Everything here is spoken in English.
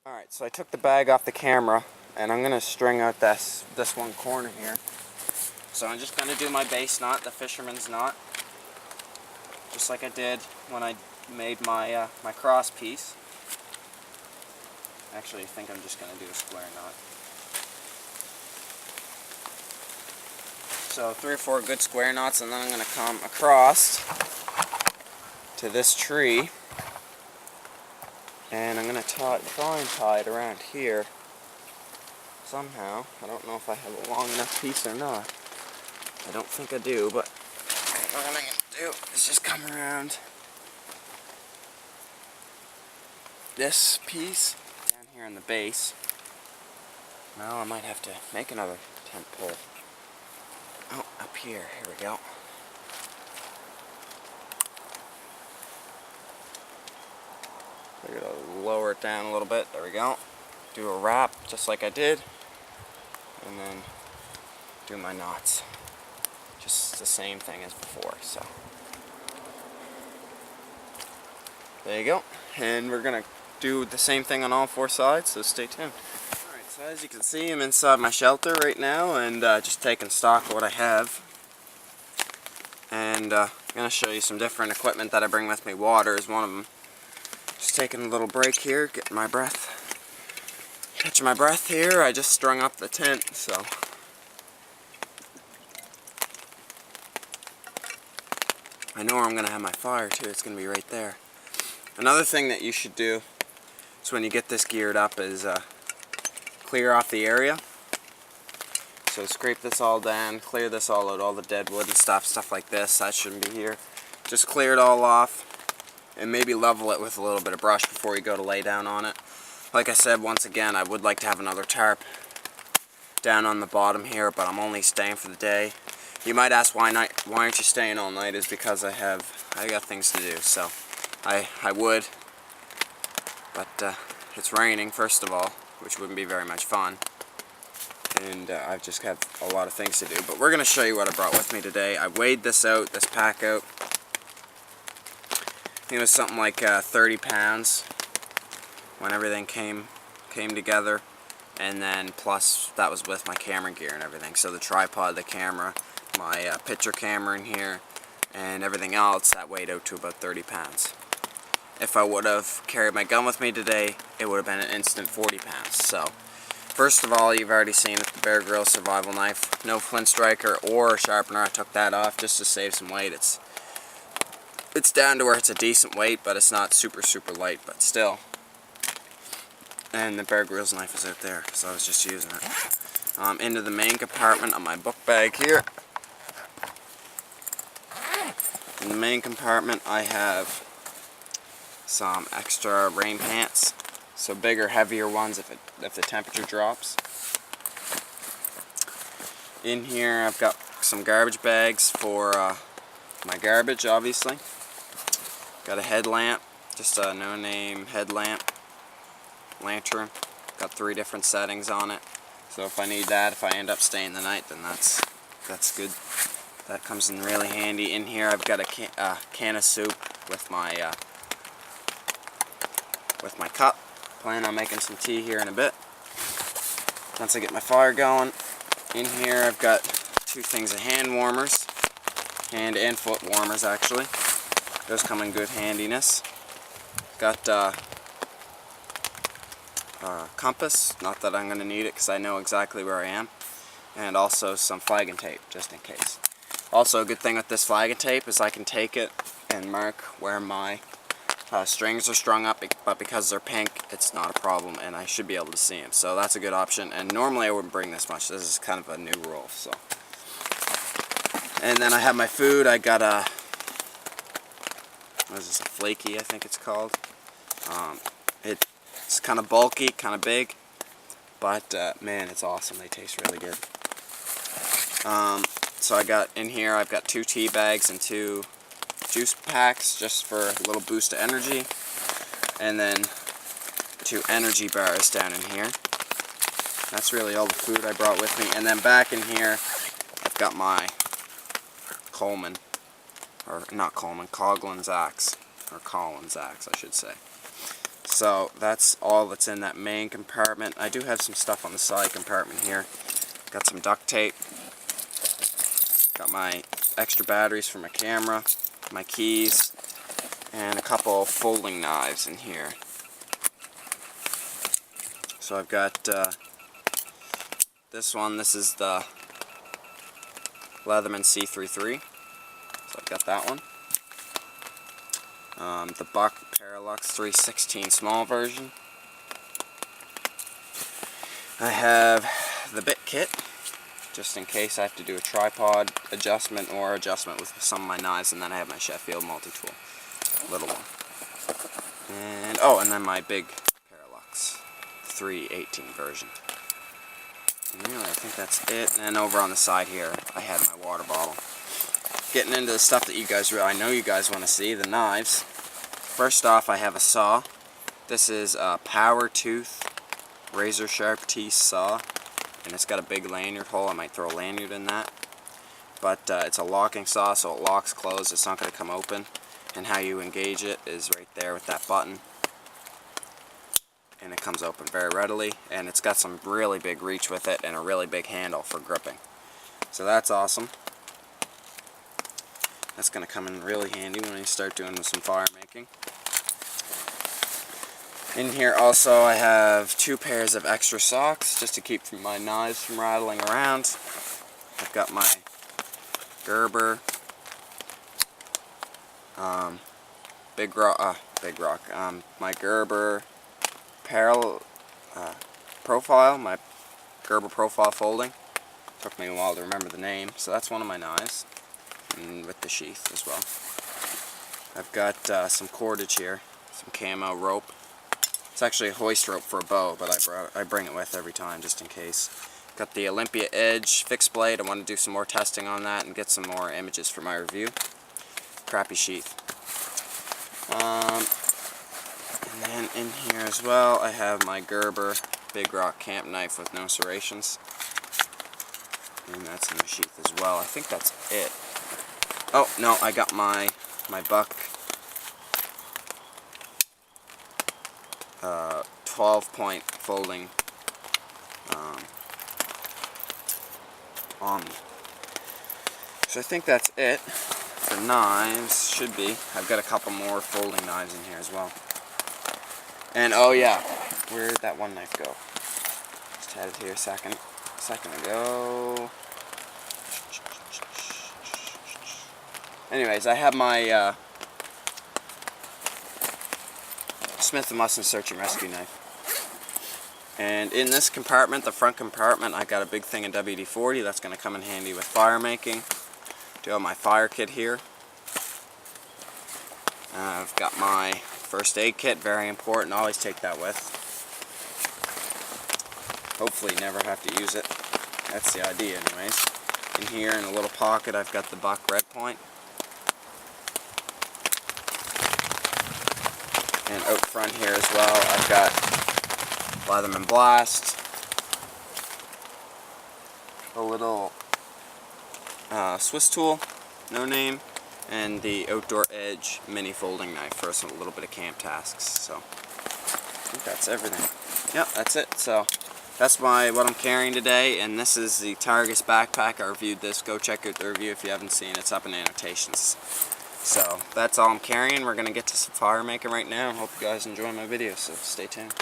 Alright, so I took the bag off the camera and I'm going to string out this one corner here. So I'm just going to do my base knot, the fisherman's knot, just like I did when I made my my cross piece. Actually, I think I'm just going to do a square knot. So 3 or 4 good square knots, and then I'm going to come across to this tree, and I'm going to try and tie it around here somehow. I don't know if I have a long enough piece or not. I don't think I do, but what I'm going to do is just come around this piece down here in the base. Now I might have to make another tent pole. Oh, up here. Here we go. We're going to lower it down a little bit. There we go. Do a wrap just like I did. And then do my knots. Just the same thing as before. So there you go. And we're going to do the same thing on all 4 sides, so stay tuned. Alright, so as you can see, I'm inside my shelter right now and just taking stock of what I have. And I'm going to show you some different equipment that I bring with me. Water is one of them. Just taking a little break here, getting my breath. Catching my breath here. I just strung up the tent, so I know where I'm going to have my fire too. It's going to be right there. Another thing that you should do is when you get this geared up is clear off the area. So scrape this all down, clear this all out, all the dead wood and stuff like this. That shouldn't be here. Just clear it all off and maybe level it with a little bit of brush before you go to lay down on it. Like I said, once again, I would like to have another tarp down on the bottom here, but I'm only staying for the day. You might ask why aren't you staying all night? Is because I got things to do. So I would, but it's raining first of all, which wouldn't be very much fun. And I just have a lot of things to do. But we're going to show you what I brought with me today. I weighed this pack out. I think it was something like 30 pounds when everything came together. And then plus that was with my camera gear and everything. So the tripod, the camera, my picture camera in here, and everything else, that weighed out to about 30 pounds. If I would have carried my gun with me today, it would have been an instant 40 pounds. So first of all, you've already seen it, the Bear Gryll survival knife. No flint striker or sharpener. I took that off just to save some weight. It's down to where it's a decent weight, but it's not super light, but still. And the Bear Gryll's knife is out there, so I was just using it. Into the main compartment of my book bag here. In the main compartment, I have some extra rain pants. So bigger, heavier ones if the temperature drops. In here I've got some garbage bags for my garbage, obviously. Got a headlamp, just a no-name headlamp, lantern. Got 3 different settings on it. So if I need that, if I end up staying the night, then that's good. That comes in really handy. In here I've got a can of soup with my cup. Plan on making some tea here in a bit. Once I get my fire going. In here I've got 2 things of hand warmers. Hand and foot warmers actually. Those come in good handiness. Got compass, not that I'm going to need it because I know exactly where I am. And also some flagging tape, just in case. Also a good thing with this flagging tape is I can take it and mark where my strings are strung up, but because they're pink, it's not a problem, and I should be able to see them. So that's a good option, and normally I wouldn't bring this much. This is kind of a new rule. So, and then I have my food. I got what is this, a flaky, I think it's called. It's kind of bulky, kind of big, but man, it's awesome. They taste really good. So I got in here, I've got 2 tea bags and 2 juice packs just for a little boost of energy, and then 2 energy bars down in here. That's really all the food I brought with me. And then back in here I've got my Coleman's axe, or Collins axe I should say. So that's all that's in that main compartment. I do have some stuff on the side compartment here. Got some duct tape. Got my extra batteries for my camera, my keys, and a couple folding knives in here. So I've got this one. This is the Leatherman C33. So I've got that one. The Buck Paralux 316 small version. I have the bit kit, just in case I have to do a tripod adjustment or adjustment with some of my knives, and then I have my Sheffield multi-tool, little one. And oh, and then my big Paralux 318 version. And really, I think that's it. And then over on the side here, I had my water bottle. Getting into the stuff that you guys I know you guys want to see, the knives. First off, I have a saw. This is a power tooth razor sharp teeth saw, and it's got a big lanyard hole. I might throw a lanyard in that, but it's a locking saw, so it locks closed. It's not going to come open, and how you engage it is right there with that button, and it comes open very readily, and it's got some really big reach with it and a really big handle for gripping. So that's awesome. That's going to come in really handy when you start doing some fire making. In here also I have 2 pairs of extra socks just to keep my knives from rattling around. I've got my Gerber my Gerber profile, my Gerber profile folding. Took me a while to remember the name, so that's one of my knives, and with the sheath as well. I've got some cordage here, some camo rope. It's actually a hoist rope for a bow, but I bring it with every time just in case. Got the Olympia Edge fixed blade. I want to do some more testing on that and get some more images for my review. Crappy sheath. And then in here as well, I have my Gerber Big Rock Camp Knife with no serrations. And that's in the sheath as well. I think that's it. Oh, no, I got my Buck 12-point folding on me. So I think that's it for knives. Should be. I've got a couple more folding knives in here as well. And oh yeah, where did that one knife go? Just had it here a second ago. Anyways, I have my Smith & Wesson search and rescue knife. And in this compartment, the front compartment, I got a big thing of WD-40 that's going to come in handy with fire making. Do have my fire kit here. I've got my first aid kit, very important, always take that with. Hopefully never have to use it. That's the idea anyways. In here in a little pocket I've got the Buck Red Point. And out front here as well I've got Leatherman Blast, a little Swiss tool, no name, and the Outdoor Edge mini folding knife for a little bit of camp tasks. So I think that's everything. Yep, that's it. So that's what I'm carrying today, and this is the Targus backpack. I reviewed this. Go check out the review if you haven't seen it. It's up in annotations. So that's all I'm carrying. We're going to get to some fire making right now. Hope you guys enjoy my video, so stay tuned.